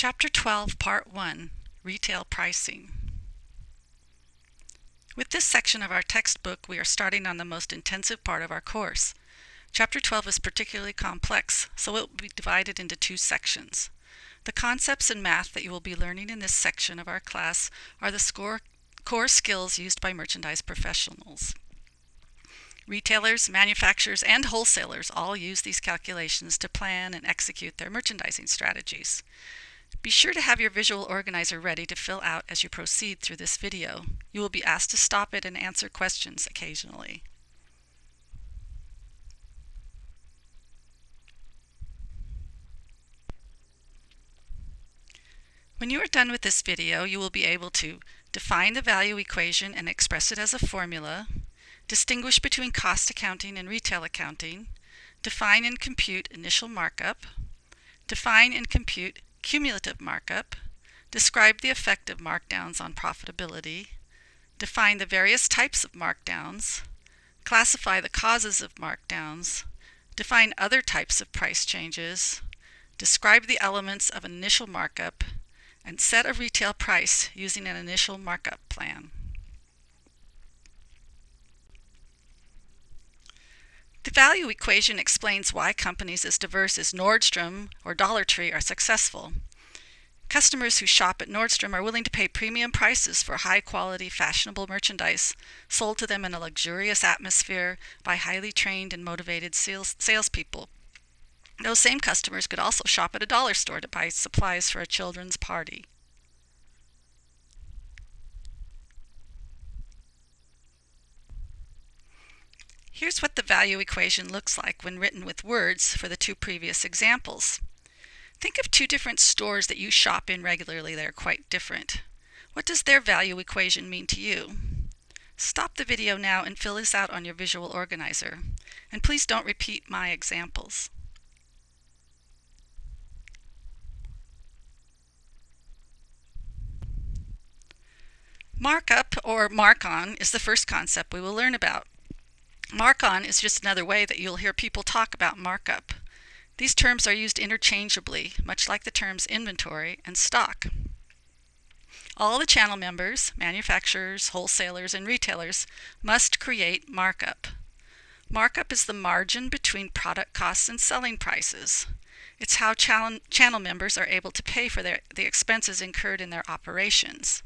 Chapter 12, Part 1, Retail Pricing. With this section of our textbook, we are starting on the most intensive part of our course. Chapter 12 is particularly complex, so it will be divided into two sections. The concepts in math that you will be learning in this section of our class are the core skills used by merchandise professionals. Retailers, manufacturers, and wholesalers all use these calculations to plan and execute their merchandising strategies. Be sure to have your visual organizer ready to fill out as you proceed through this video. You will be asked to stop it and answer questions occasionally. When you are done with this video, you will be able to define the value equation and express it as a formula, distinguish between cost accounting and retail accounting, define and compute initial markup, define and compute cumulative markup, describe the effect of markdowns on profitability, define the various types of markdowns, classify the causes of markdowns, define other types of price changes, describe the elements of an initial markup, and set a retail price using an initial markup plan. The value equation explains why companies as diverse as Nordstrom or Dollar Tree are successful. Customers who shop at Nordstrom are willing to pay premium prices for high-quality, fashionable merchandise sold to them in a luxurious atmosphere by highly trained and motivated salespeople. Those same customers could also shop at a dollar store to buy supplies for a children's party. Here's what the value equation looks like when written with words for the two previous examples. Think of two different stores that you shop in regularly that are quite different. What does their value equation mean to you? Stop the video now and fill this out on your visual organizer. And please don't repeat my examples. Markup, or mark-on, is the first concept we will learn about. Mark-on is just another way that you'll hear people talk about markup. These terms are used interchangeably, much like the terms inventory and stock. All the channel members, manufacturers, wholesalers, and retailers must create markup. Markup is the margin between product costs and selling prices. It's how channel members are able to pay for the expenses incurred in their operations.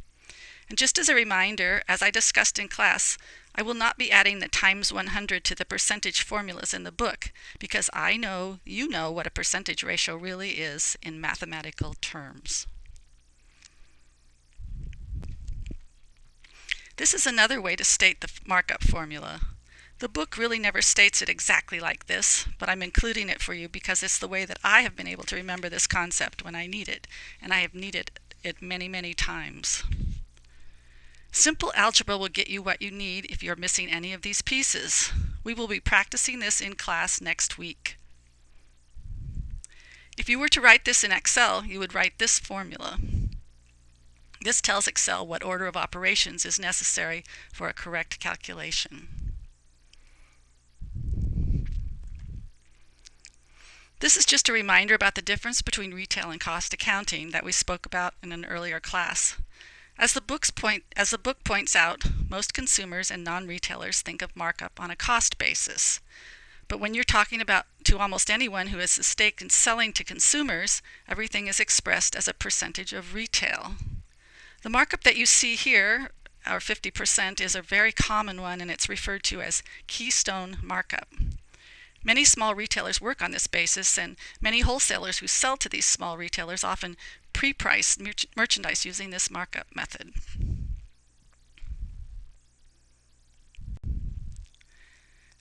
And just as a reminder, as I discussed in class, I will not be adding the times 100 to the percentage formulas in the book because I know you know what a percentage ratio really is in mathematical terms. This is another way to state the markup formula. The book really never states it exactly like this, but I'm including it for you because it's the way that I have been able to remember this concept when I need it, and I have needed it many, many times. Simple algebra will get you what you need if you're missing any of these pieces. We will be practicing this in class next week. If you were to write this in Excel, you would write this formula. This tells Excel what order of operations is necessary for a correct calculation. This is just a reminder about the difference between retail and cost accounting that we spoke about in an earlier class. As the book points out, most consumers and non-retailers think of markup on a cost basis. But when you're talking about to almost anyone who has a stake in selling to consumers, everything is expressed as a percentage of retail. The markup that you see here, our 50%, is a very common one, and it's referred to as keystone markup. Many small retailers work on this basis, and many wholesalers who sell to these small retailers often pre-price merchandise using this markup method.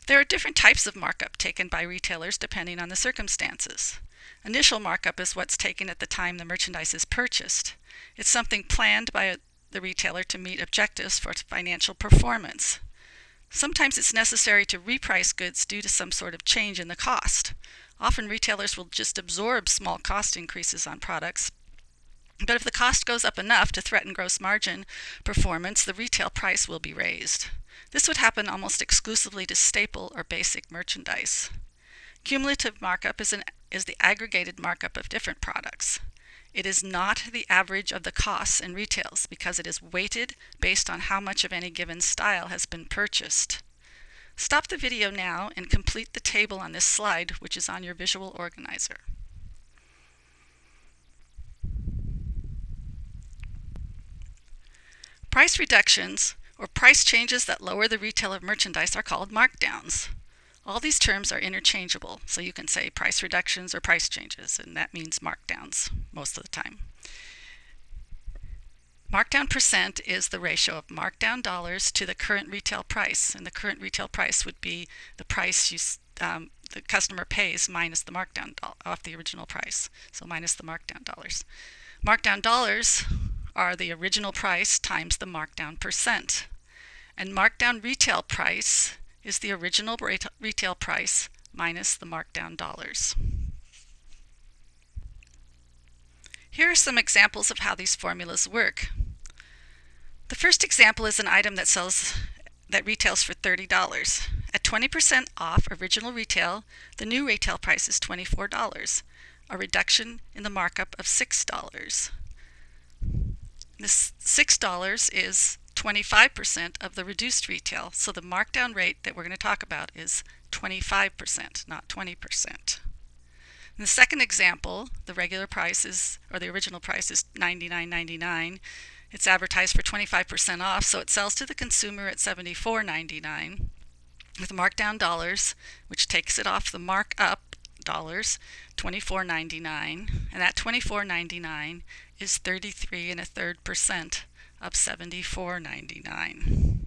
There are different types of markup taken by retailers depending on the circumstances. Initial markup is what's taken at the time the merchandise is purchased. It's something planned by the retailer to meet objectives for financial performance. Sometimes it's necessary to reprice goods due to some sort of change in the cost. Often retailers will just absorb small cost increases on products. But if the cost goes up enough to threaten gross margin performance, the retail price will be raised. This would happen almost exclusively to staple or basic merchandise. Cumulative markup is the aggregated markup of different products. It is not the average of the costs and retails because it is weighted based on how much of any given style has been purchased. Stop the video now and complete the table on this slide, which is on your visual organizer. Price reductions, or price changes that lower the retail of merchandise, are called markdowns. All these terms are interchangeable, so you can say price reductions or price changes, and that means markdowns most of the time. Markdown percent is the ratio of markdown dollars to the current retail price, and the current retail price would be the price the customer pays minus the markdown off the original price, so minus the markdown dollars. Markdown dollars are the original price times the markdown percent, and markdown retail price is the original retail price minus the markdown dollars. Here are some examples of how these formulas work. The first example is an item that retails for $30. At 20% off original retail, the new retail price is $24, a reduction in the markup of $6. This $6 is 25% of the reduced retail, so the markdown rate that we're going to talk about is 25%, not 20%. In the second example, the regular price the original price is $99.99. It's advertised for 25% off, so it sells to the consumer at $74.99 with markdown dollars, which takes it off the markup dollars, $24.99, and that $24.99 is 33.33% of $74.99.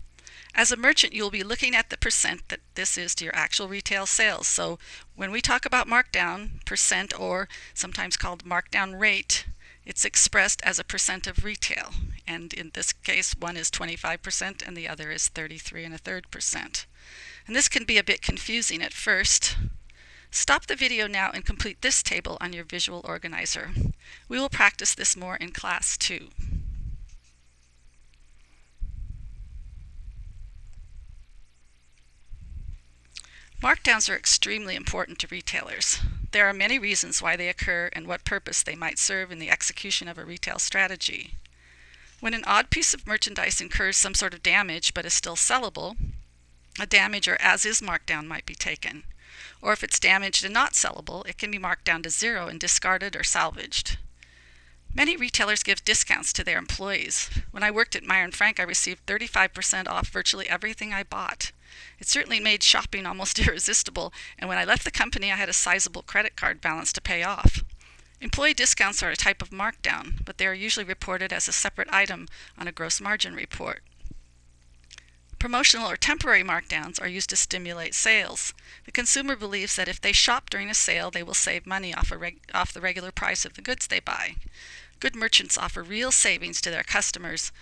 As a merchant, you'll be looking at the percent that this is to your actual retail sales. So when we talk about markdown percent, or sometimes called markdown rate, it's expressed as a percent of retail. And in this case, one is 25% and the other is 33.33%. And this can be a bit confusing at first. Stop the video now and complete this table on your visual organizer. We will practice this more in class 2. Markdowns are extremely important to retailers. There are many reasons why they occur and what purpose they might serve in the execution of a retail strategy. When an odd piece of merchandise incurs some sort of damage but is still sellable, a damage or as-is markdown might be taken. Or if it's damaged and not sellable, it can be marked down to 0 and discarded or salvaged. Many retailers give discounts to their employees. When I worked at Meyer & Frank, I received 35% off virtually everything I bought. It certainly made shopping almost irresistible, and when I left the company, I had a sizable credit card balance to pay off. Employee discounts are a type of markdown, but they are usually reported as a separate item on a gross margin report. Promotional or temporary markdowns are used to stimulate sales. The consumer believes that if they shop during a sale, they will save money off the regular price of the goods they buy. Good merchants offer real savings to their customers,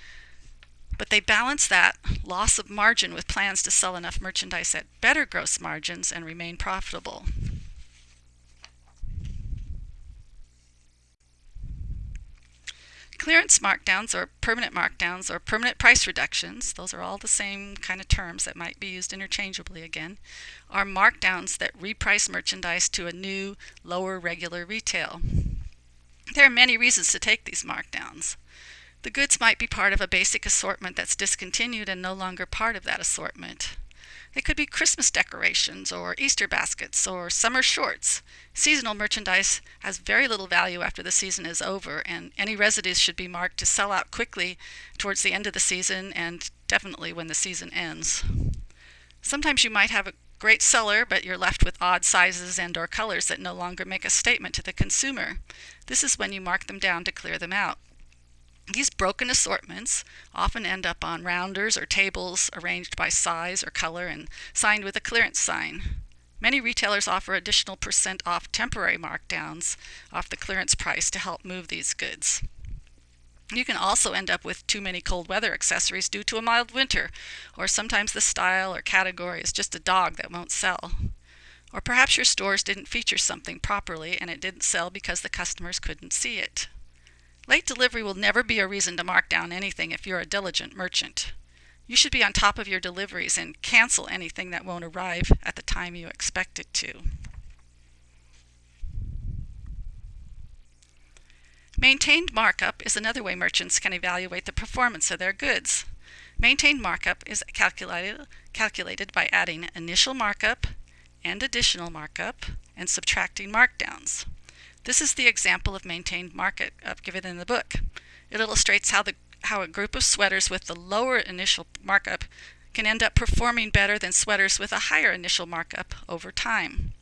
but they balance that loss of margin with plans to sell enough merchandise at better gross margins and remain profitable. Clearance markdowns or permanent price reductions, those are all the same kind of terms that might be used interchangeably again, are markdowns that reprice merchandise to a new, lower regular retail. There are many reasons to take these markdowns. The goods might be part of a basic assortment that's discontinued and no longer part of that assortment. They could be Christmas decorations or Easter baskets or summer shorts. Seasonal merchandise has very little value after the season is over, and any residues should be marked to sell out quickly towards the end of the season and definitely when the season ends. Sometimes you might have a great seller, but you're left with odd sizes and or colors that no longer make a statement to the consumer. This is when you mark them down to clear them out. These broken assortments often end up on rounders or tables arranged by size or color and signed with a clearance sign. Many retailers offer additional percent off temporary markdowns off the clearance price to help move these goods. You can also end up with too many cold weather accessories due to a mild winter, or sometimes the style or category is just a dog that won't sell. Or perhaps your stores didn't feature something properly and it didn't sell because the customers couldn't see it. Late delivery will never be a reason to mark down anything if you're a diligent merchant. You should be on top of your deliveries and cancel anything that won't arrive at the time you expect it to. Maintained markup is another way merchants can evaluate the performance of their goods. Maintained markup is calculated by adding initial markup and additional markup and subtracting markdowns. This is the example of maintained markup given in the book. It illustrates how a group of sweaters with the lower initial markup can end up performing better than sweaters with a higher initial markup over time.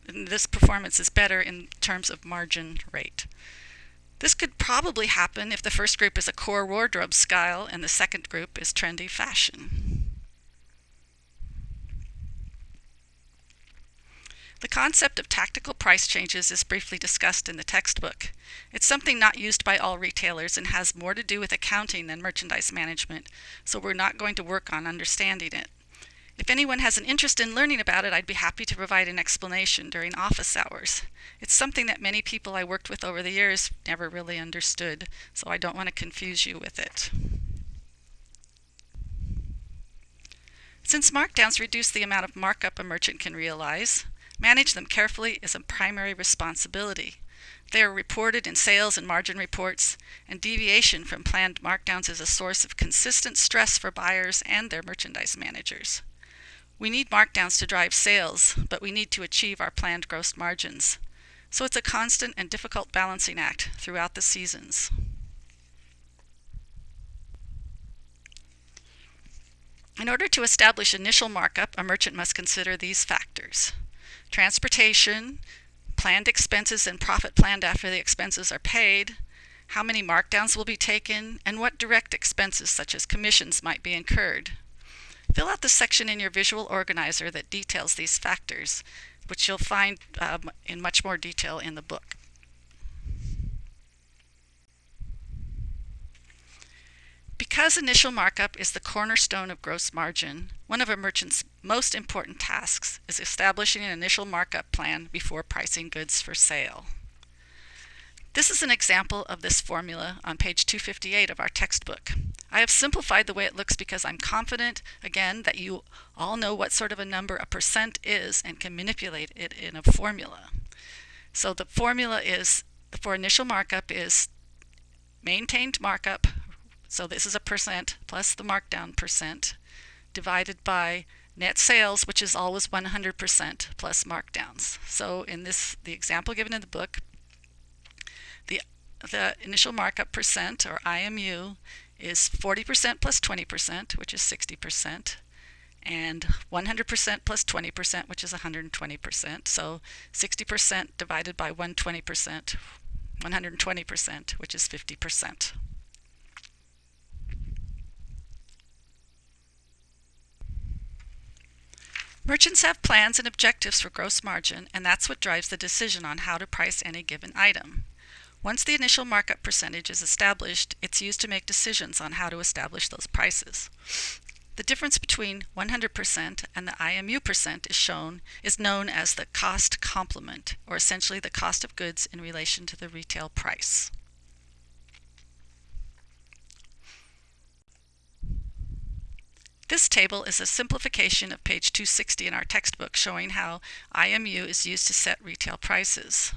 And this performance is better in terms of margin rate. This could probably happen if the first group is a core wardrobe style and the second group is trendy fashion. The concept of tactical price changes is briefly discussed in the textbook. It's something not used by all retailers and has more to do with accounting than merchandise management, so we're not going to work on understanding it. If anyone has an interest in learning about it, I'd be happy to provide an explanation during office hours. It's something that many people I worked with over the years never really understood, so I don't want to confuse you with it. Since markdowns reduce the amount of markup a merchant can realize, manage them carefully is a primary responsibility. They are reported in sales and margin reports, and deviation from planned markdowns is a source of consistent stress for buyers and their merchandise managers. We need markdowns to drive sales, but we need to achieve our planned gross margins. So it's a constant and difficult balancing act throughout the seasons. In order to establish initial markup, a merchant must consider these factors: transportation, planned expenses and profit planned after the expenses are paid, how many markdowns will be taken, and what direct expenses such as commissions might be incurred. Fill out the section in your visual organizer that details these factors, which you'll find in much more detail in the book. Because initial markup is the cornerstone of gross margin, one of a merchant's most important tasks is establishing an initial markup plan before pricing goods for sale. This is an example of this formula on page 258 of our textbook. I have simplified the way it looks because I'm confident, again, that you all know what sort of a number a percent is and can manipulate it in a formula. So the formula is, for initial markup, is maintained markup. So this is a percent plus the markdown percent divided by net sales, which is always 100% plus markdowns. So in the example given in the book, the initial markup percent, or IMU, is 40% plus 20%, which is 60%, and 100% plus 20%, which is 120%. So 60% divided by 120%, 120%, which is 50%. Merchants have plans and objectives for gross margin, and that's what drives the decision on how to price any given item. Once the initial markup percentage is established, it's used to make decisions on how to establish those prices. The difference between 100% and the IMU percent is known as the cost complement, or essentially the cost of goods in relation to the retail price. This table is a simplification of page 260 in our textbook, showing how IMU is used to set retail prices.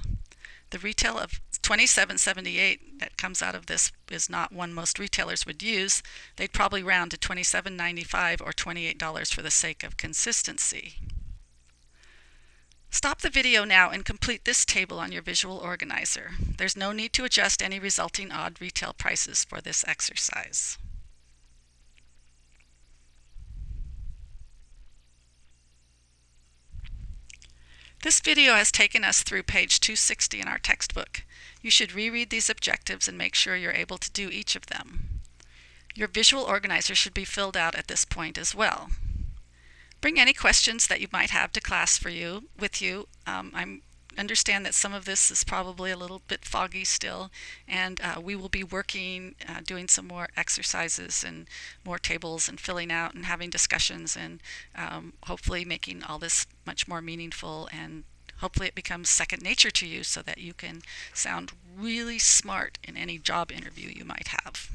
The retail of $27.78 that comes out of this is not one most retailers would use. They'd probably round to $27.95 or $28 for the sake of consistency. Stop the video now and complete this table on your visual organizer. There's no need to adjust any resulting odd retail prices for this exercise. This video has taken us through page 260 in our textbook. You should reread these objectives and make sure you're able to do each of them. Your visual organizer should be filled out at this point as well. Bring any questions that you might have to class with you. I understand that some of this is probably a little bit foggy still, and we will be working, doing some more exercises and more tables and filling out and having discussions, and hopefully making all this much more meaningful, and hopefully it becomes second nature to you so that you can sound really smart in any job interview you might have.